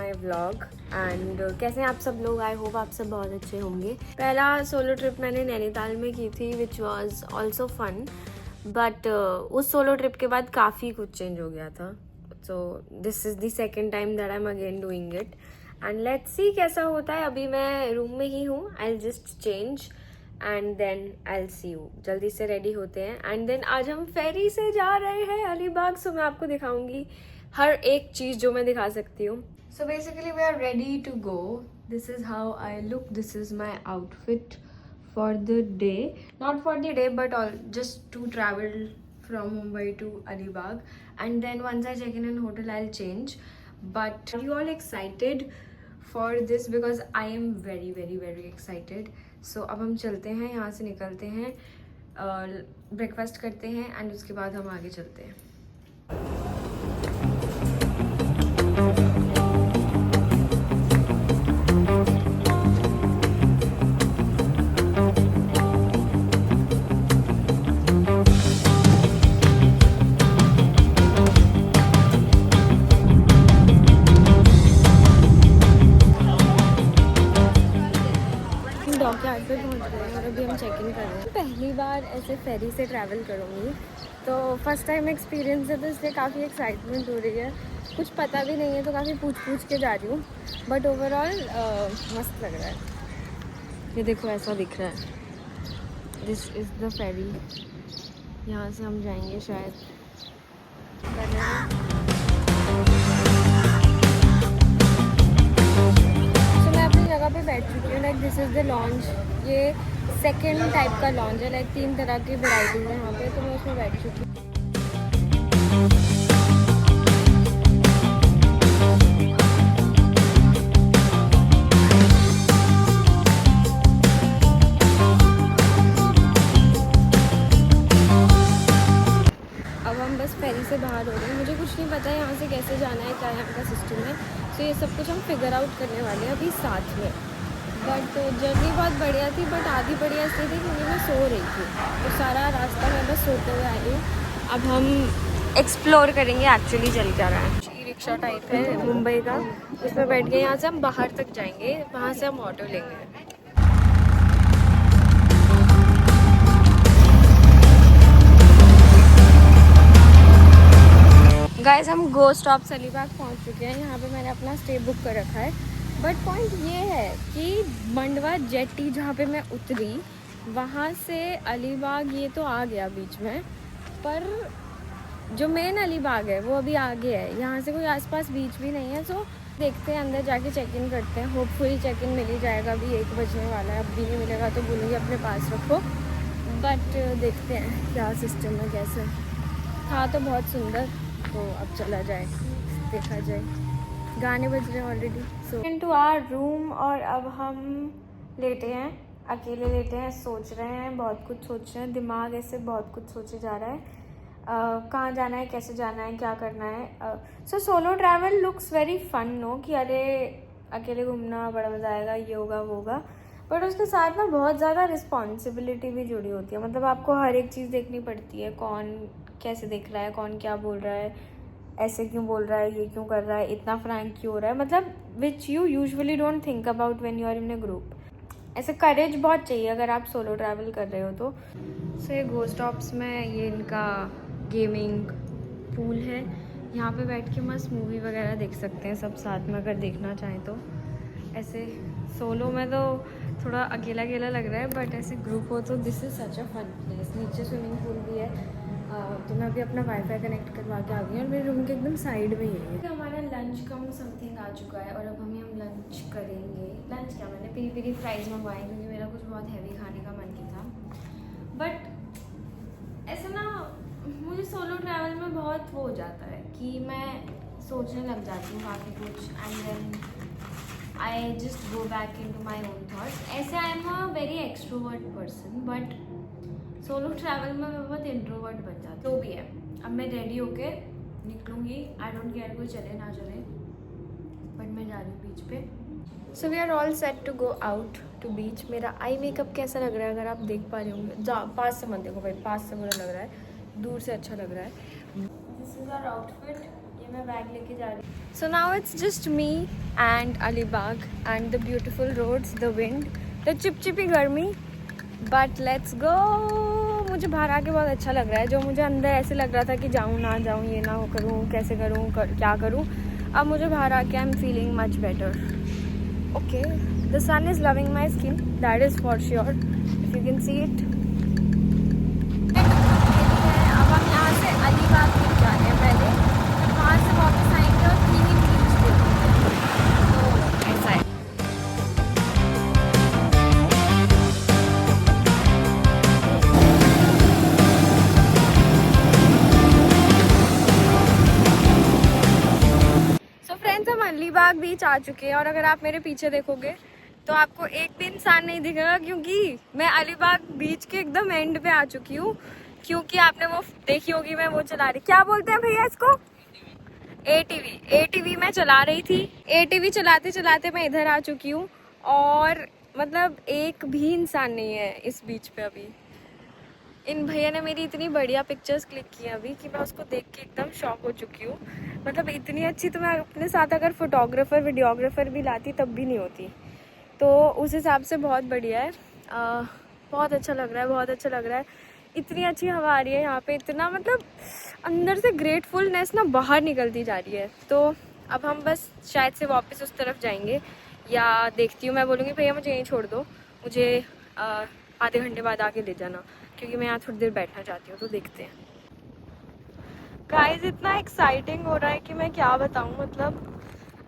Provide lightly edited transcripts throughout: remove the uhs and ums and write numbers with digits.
My vlog and कैसे हैं आप सब लोग। आई होप आप सब बहुत अच्छे होंगे। पहला सोलो ट्रिप मैंने नैनीताल में की थी which was also fun, but उस सोलो ट्रिप के बाद काफ़ी कुछ चेंज हो गया था। So this is the second time that I am again doing it and let's see कैसा होता है। अभी मैं रूम में ही हूँ, I just change and then I see you. जल्दी से रेडी होते हैं एंड देन आज हम फेरी से जा रहे हैं अलीबाग। सो मैं आपको दिखाऊंगी हर एक चीज़ जो मैं दिखा सकती हूँ। So basically we are ready to go. This is how I look, this is my outfit for the day, not for the day but all just to travel from Mumbai to Alibag and then once I check in hotel I'll change. But are you all excited for this? Because I am very very very excited. So अब हम चलते हैं, यहाँ से निकलते हैं, breakfast करते हैं एंड उसके बाद हम आगे चलते हैं। डॉकयार्ड पे पहुंच गए हैं और अभी हम चेक इन कर रहे हैं। पहली बार ऐसे फेरी से ट्रैवल करूँगी तो फर्स्ट टाइम एक्सपीरियंस है, तो इसलिए काफ़ी एक्साइटमेंट हो रही है। कुछ पता भी नहीं है तो काफ़ी पूछ के जा रही हूँ, बट ओवरऑल मस्त लग रहा है। ये देखो ऐसा दिख रहा है, दिस इज़ द फेरी। यहाँ से हम जाएंगे शायद। जगह पे बैठ चुकी हूँ। Like this is the launch. ये सेकंड टाइप का लॉन्च है, लाइक 3 तरह की वैरायटीज है यहाँ पे, तो मैं उसमें बैठ चुकी हूँ। अब हम बस फेरी से बाहर हो रहे हैं। मुझे कुछ नहीं पता है यहाँ से कैसे जाना है, क्या यहाँ का सिस्टम है। तो ये सब कुछ हम फिगर आउट करने वाले हैं अभी साथ में। बट जर्नी बहुत बढ़िया थी, बट आधी बढ़िया इसलिए थी क्योंकि मैं सो रही थी, तो सारा रास्ता मैं बस सोते हुए आई हूँ। अब हम एक्सप्लोर करेंगे एक्चुअली चल क्या रहा है। ई रिक्शा टाइप है मुंबई का, उसमें बैठ के यहाँ से हम बाहर तक जाएंगे, वहाँ से हम ऑटो लेंगे। गाइस हम गो स्टॉप अलीबाग पहुँच चुके हैं। यहाँ पे मैंने अपना स्टे बुक कर रखा है। बट पॉइंट ये है कि मंडवा जेटी जहाँ पे मैं उतरी, वहाँ से अलीबाग ये तो आ गया बीच में, पर जो मेन अलीबाग है वो अभी आगे है। यहाँ से कोई आसपास बीच भी नहीं है। सो देखते हैं, अंदर जाके चेक इन करते हैं। होपफुली चेक इन मिल ही जाएगा, अभी 1 बजने वाला है। अब भी नहीं मिलेगा तो बोलूँगी अपने पास रखो, बट देखते हैं क्या सिस्टम है कैसे। था तो बहुत सुंदर, तो अब चला जाए, देखा जाए। गाने बज रहे हैं already. So into our room और अब हम लेटे हैं, अकेले लेटे हैं, सोच रहे हैं, बहुत कुछ सोच रहे हैं। दिमाग ऐसे बहुत कुछ सोचे जा रहा है, कहाँ जाना है, कैसे जाना है, क्या करना है। So solo travel looks very fun no, कि अरे अकेले घूमना बड़ा मज़ा आएगा, ये होगा वो होगा, बट उसके साथ में बहुत ज़्यादा रिस्पॉन्सिबिलिटी भी जुड़ी होती है। मतलब आपको हर एक चीज़ देखनी पड़ती है, कौन कैसे देख रहा है, कौन क्या बोल रहा है, ऐसे क्यों बोल रहा है, ये क्यों कर रहा है, इतना फ्रैंक क्यों हो रहा है, मतलब which you usually don't think about when you are in a group. ऐसे करेज बहुत चाहिए अगर आप सोलो ट्रैवल कर रहे हो तो। सो ये गो स्टॉप्स में ये इनका गेमिंग पूल है, यहाँ पे बैठ के मस्त मूवी वगैरह देख सकते हैं सब साथ में अगर देखना चाहें तो। ऐसे सोलो में तो थोड़ा अकेला अकेला लग रहा है, बट ऐसे ग्रुप हो तो this is such a fun place. नीचे स्विमिंग पूल भी है। तो मैं अभी अपना वाईफाई कनेक्ट करवा के आ गई और मेरे रूम के एकदम साइड में ही है। हमारा लंच कम समथिंग आ चुका है और अब हम लंच करेंगे। लंच क्या, मैंने पेरी पेरी फ्राइज़ मंगवाए क्योंकि मेरा कुछ बहुत हैवी खाने का मन नहीं था। बट ऐसा ना मुझे सोलो ट्रैवल में बहुत वो हो जाता है कि मैं सोचने लग जाती हूँ काफ़ी कुछ and then I just go back into my own thoughts. ऐसे I am a very extrovert person, but solo travel में मैं बहुत इंट्रोवर्ट बन जाती हूँ। तो भी है, अब मैं रेडी होके निकलूँगी। आई डोंट केयर कोई चले ना चले, बट मैं जा रही हूँ बीच पे। So we are all set to go out to beach. मेरा आई मेकअप कैसा लग रहा है अगर आप देख पा रहे होंगे, जा पास से मत देखो भाई, पास से बुरा लग रहा है, दूर से अच्छा लग रहा है। This is our outfit. ये मैं बैग लेके जा रही हूँ। So now it's just me and Alibaug and the beautiful roads, the wind, the चिपचिपी गर्मी, बट लेट्स गो। मुझे बाहर आके बहुत अच्छा लग रहा है। जो मुझे अंदर ऐसे लग रहा था कि जाऊँ ना जाऊँ, ये ना हो करूँ, कैसे करूँ, क्या करूँ, अब मुझे बाहर आके I am feeling much better. Okay, the sun is loving my skin, that is for sure, if you can see it. अब हम यहाँ से अलीबाग तक जा रहे हैं पहले, फिर वहाँ से वापस आएंगे और तीन बीच देखेंगे। तो ऐसा है। सो फ्रेंड्स, हम अलीबाग बीच आ चुके हैं और अगर आप मेरे पीछे देखोगे तो आपको एक भी इंसान नहीं दिखेगा, क्योंकि मैं अलीबाग बीच के एकदम एंड पे आ चुकी हूँ। क्योंकि आपने वो देखी होगी, मैं वो चला रही, क्या बोलते हैं भैया इसको, एटीवी मैं चला रही थी। एटीवी चलाते चलाते मैं इधर आ चुकी हूँ और मतलब एक भी इंसान नहीं है इस बीच पे अभी। इन भैया ने मेरी इतनी बढ़िया पिक्चर्स क्लिक की अभी कि मैं उसको देख के एकदम शॉक हो चुकी हूँ। मतलब इतनी अच्छी तो मैं अपने साथ अगर फोटोग्राफर वीडियोग्राफर भी लाती तब भी नहीं होती। तो उस हिसाब से बहुत बढ़िया है। बहुत अच्छा लग रहा है, बहुत अच्छा लग रहा है। इतनी अच्छी हवा आ रही है यहाँ पे, इतना मतलब अंदर से ग्रेटफुलनेस ना बाहर निकलती जा रही है। तो अब हम बस शायद से वापस उस तरफ जाएंगे, या देखती हूँ, मैं बोलूँगी भैया मुझे यहीं छोड़ दो, मुझे आधे घंटे बाद आके ले जाना, क्योंकि मैं यहाँ थोड़ी देर बैठना चाहती हूँ। तो देखते हैं। गाइस, इतना एक्साइटिंग हो रहा है कि मैं क्या बताऊँ। मतलब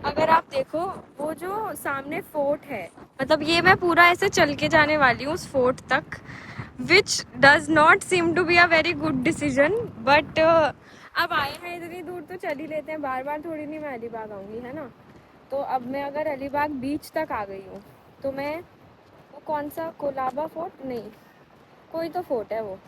अगर आप देखो वो जो सामने फोर्ट है, मतलब ये मैं पूरा ऐसे चल के जाने वाली हूँ उस फोर्ट तक, which does not seem to be a very good decision, but अब आए हैं इतनी दूर तो चल ही लेते हैं। बार बार थोड़ी नहीं मैं अलीबाग आऊँगी, है ना। तो अब मैं अगर अलीबाग बीच तक आ गई हूँ तो मैं वो कौन सा कोलाबा फोर्ट, नहीं कोई तो फोर्ट है वो,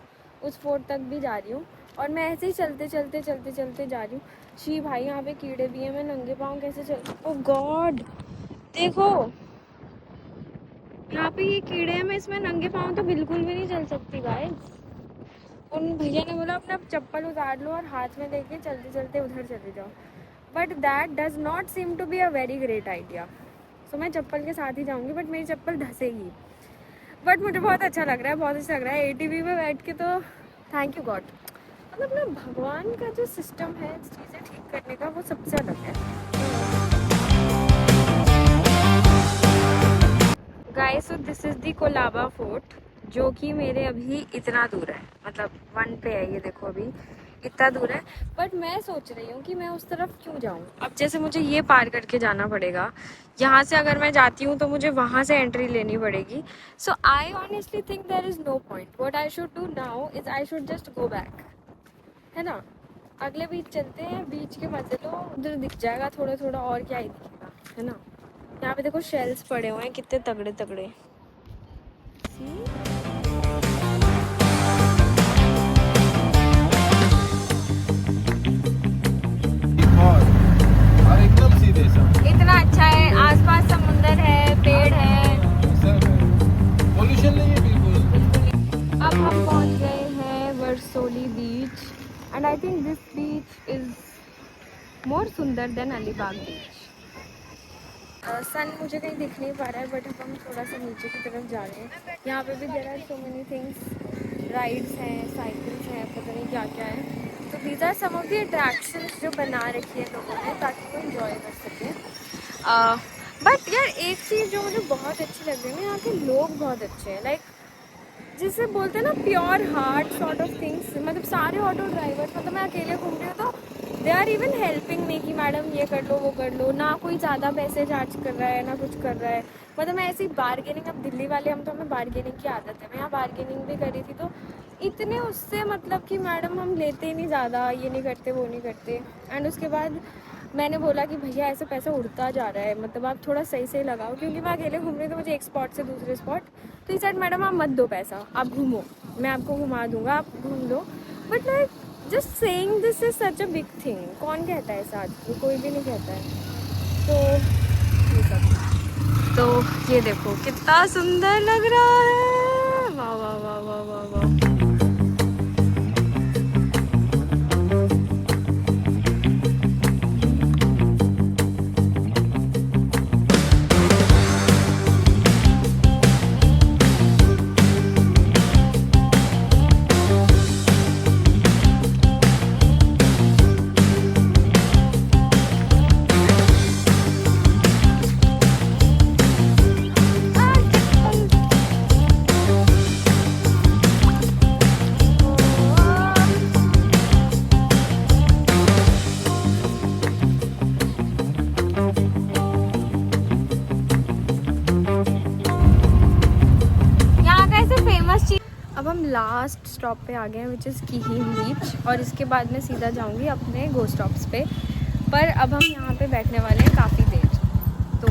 उस फोर्ट तक भी जा रही हूँ। और मैं ऐसे ही चलते चलते चलते चलते जा रही हूँ। शी भाई, यहाँ पे कीड़े भी हैं, मैं नंगे पाँव कैसे चल, ओह गॉड देखो यहाँ पे ये कीड़े हैं, मैं इसमें नंगे पाँव तो बिल्कुल भी नहीं चल सकती गाइस। उन भैया ने बोला अपना चप्पल उतार लो और हाथ में लेके चलते चलते उधर चले जाओ, but that does not seem to be a very great idea. So मैं चप्पल के साथ ही जाऊँगी, बट मेरी चप्पल धंसेगी। बट मुझे बहुत अच्छा लग रहा है, बहुत अच्छा लग रहा है एटीवी में बैठ के। तो थैंक यू गॉड। मतलब ना भगवान का जो सिस्टम है चीज़ें ठीक करने का, वो सबसे अलग है। Guys, so this is the Colaba fort, जो कि मेरे अभी इतना दूर है, मतलब 1 पे है ये देखो, अभी इतना दूर है। बट मैं सोच रही हूँ कि मैं उस तरफ क्यों जाऊँ। अब जैसे मुझे ये पार करके जाना पड़ेगा, यहाँ से अगर मैं जाती हूँ तो मुझे वहाँ से एंट्री लेनी पड़ेगी। So I honestly think there is no point. What I should do now is I should just go back, है ना। अगले बीच चलते हैं, बीच के मजे लो, उधर दिख जाएगा थोड़ा थोड़ा, और क्या ही दिखेगा, है ना। यहाँ पे देखो शेल्स पड़े हुए हैं कितने तगड़े तगड़े। और एकदम सीधे सा, इतना अच्छा है, आसपास समुंदर है, पेड़ है, पोल्यूशन नहीं है बिल्कुल। अब हम पहुंच गए हैं Varsoli beach, and I think this beach is more सुंदर देन अलीबाग बीच। सन मुझे कहीं दिख नहीं पा रहा है, बट अब हम थोड़ा सा नीचे की तरफ जा रहे हैं। यहाँ पे भी there are so many things, rides हैं, साइकिल्स हैं, पता नहीं क्या क्या है। तो these are some of the attractions जो बना रखी है लोगों ने ताकि वो इन्जॉय कर सकें। बट यार एक चीज़ जो मुझे बहुत अच्छी लग रही है ना, यहाँ के लोग बहुत अच्छे हैं। लाइक जिसे बोलते हैं ना pure heart sort of things. मतलब सारे ऑटो ड्राइवर्स, मतलब मैं अकेले घूम रही हूँ तो they are even helping me कि मैडम ये कर लो वो कर लो, ना कोई ज़्यादा पैसे चार्ज कर रहा है ना कुछ कर रहा है। मतलब मैं ऐसी बार्गेनिंग, अब दिल्ली वाले हम तो, हमें बार्गेनिंग की आदत है, मैं यहाँ बार्गेनिंग भी करी थी तो इतने उससे मतलब कि मैडम हम लेते ही नहीं ज़्यादा, ये नहीं करते वो नहीं करते। एंड उसके बाद मैंने बोला कि भैया ऐसे पैसा उड़ता जा रहा है, मतलब आप थोड़ा सही सही लगाओ, क्योंकि मैं अकेले घूम रही हूँ तो मुझे एक स्पॉट से दूसरे स्पॉट। तो इस साइड मैडम आप मत दो पैसा, आप घूमो, मैं आपको घुमा दूंगा, आप घूम लो। But like just saying this is such a big thing. कौन कहता है ऐसा आजकल, कोई भी नहीं कहता है। तो ये सब, तो ये देखो कितना सुंदर लग रहा है, वाह वाह वाह वाह वाह वाह। लास्ट स्टॉप पे आ गए हैं विच इज़ कीहीम बीच, और इसके बाद मैं सीधा जाऊंगी अपने गो स्टॉप्स पे। पर अब हम यहाँ पे बैठने वाले हैं काफ़ी देर। तो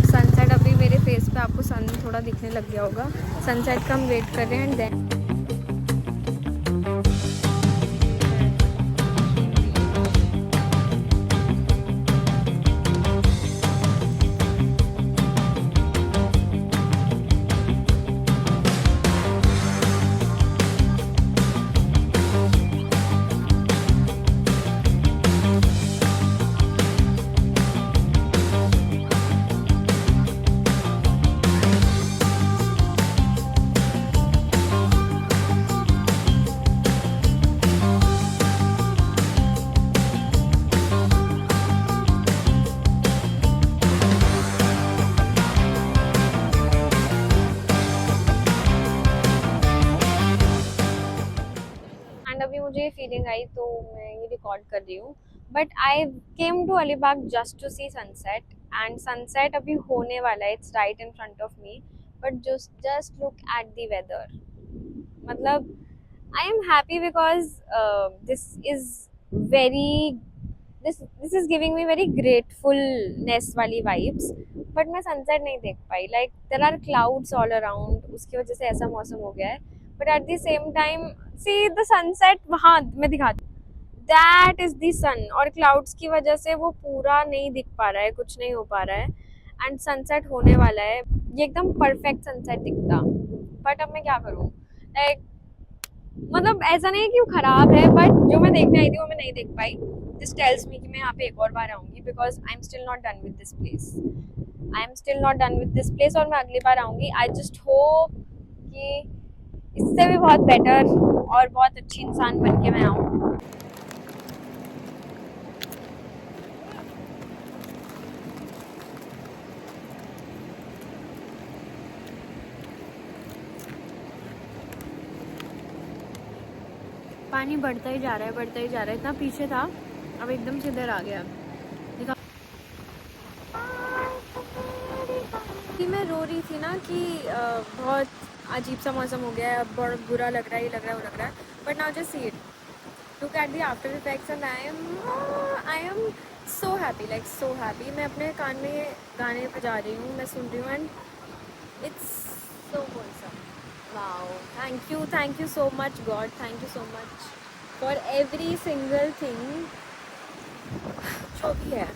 सनसेट अभी मेरे फेस पे आपको सन थोड़ा दिखने लग गया होगा। सनसेट का हम वेट कर रहे हैं एंड देन अभी मुझे ये फीलिंग आई तो मैं ये रिकॉर्ड कर रही हूँ। But I came to Alibaug just to see sunset, and sunset अभी होने वाला है। It's right in front of me, but just look at the weather. मतलब I am happy because this is giving me very gratefulness वाली vibes. But मैं sunset नहीं देख पाई। Like there are clouds all around, उसकी वजह से ऐसा मौसम हो गया है। But at the same time see the sunset, वहाँ मैं दिखाती हूँ, दैट इज द सन। और क्लाउड्स की वजह से वो पूरा नहीं दिख पा रहा है, कुछ नहीं हो पा रहा है। एंड सनसेट होने वाला है, ये एकदम परफेक्ट सनसेट दिखता। बट अब मैं क्या करूँ, लाइक मतलब ऐसा नहीं है कि वो खराब है, बट जो मैं देखने आई थी वो मैं नहीं देख पाई। दिस टेल्स मी कि मैं यहाँ पे एक और बार आऊँगी, because I am still not done with this place. और मैं अगली बार आऊँगी। आई जस्ट होप कि इससे भी बहुत बेटर और बहुत अच्छी इंसान बन के मैं आऊँ। पानी बढ़ता ही जा रहा है, इतना पीछे था अब एकदम से इधर आ गया। मैं रो रही थी ना कि बहुत अजीब सा मौसम हो गया है, अब बहुत बुरा लग रहा है। But now just see it, look at the after effects, and I am so happy, like so happy. मैं अपने कान में गाने बजा रही हूँ, मैं सुन रही हूँ, and it's so wholesome. Wow, thank you so much God, thank you so much for every single thing जो भी है,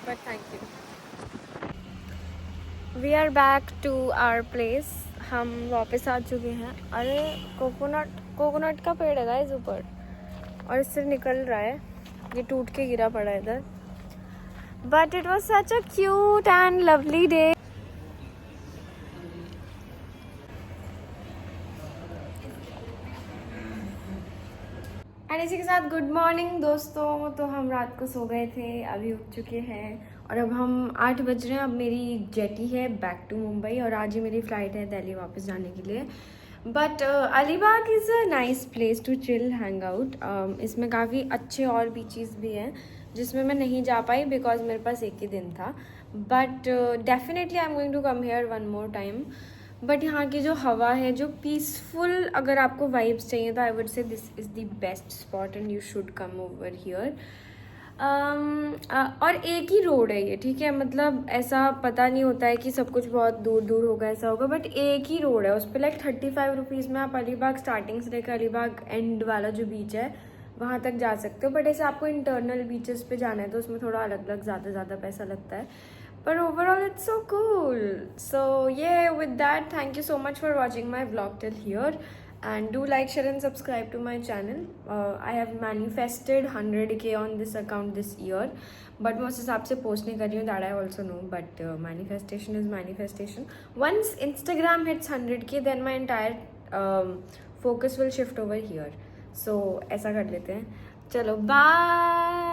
but thank you. We are back to our place, हम वापस आ चुके हैं। अरे कोकोनट का पेड़ है गाइस ऊपर, और इससे निकल रहा है, ये टूट के गिरा पड़ा है इधर। But it was such a cute and lovely day. And इसी के साथ गुड मॉर्निंग दोस्तों। तो हम रात को सो गए थे, अभी उठ चुके हैं, और अब हम 8 बज रहे हैं। अब मेरी जेटी है बैक टू मुंबई, और आज ही मेरी फ़्लाइट है दिल्ली वापस जाने के लिए। But Alibaug is a nice place to chill hang out. इसमें काफ़ी अच्छे और बीचेस भी हैं जिसमें मैं नहीं जा पाई बिकॉज मेरे पास एक ही दिन था। But definitely I am going to come here one more time. But यहाँ की जो हवा है, जो पीसफुल, अगर आपको वाइब्स चाहिए तो I would say this is the best spot and you should come over here. और एक ही रोड है ये, ठीक है, मतलब ऐसा पता नहीं होता है कि सब कुछ बहुत दूर दूर होगा, ऐसा होगा, बट एक ही रोड है, उस पर लाइक 35 रुपीज़ में आप अलीबाग स्टार्टिंग से लेकर अलीबाग एंड वाला जो बीच है वहाँ तक जा सकते हो। बट ऐसे आपको इंटरनल बीचेस पे जाना है तो उसमें थोड़ा अलग अलग ज़्यादा पैसा लगता है, but overall it's so cool. So yeah, with that, thank you so much for watching my vlog till here, and do like, share and subscribe to my channel. I have manifested 100k on this account this year, but मैं उस हिसाब से post नहीं कर रही हूँ, that I also know, but manifestation is manifestation. Once Instagram hits 100k, then my entire focus will shift over here. So ऐसा कर लेते हैं, चलो बाय।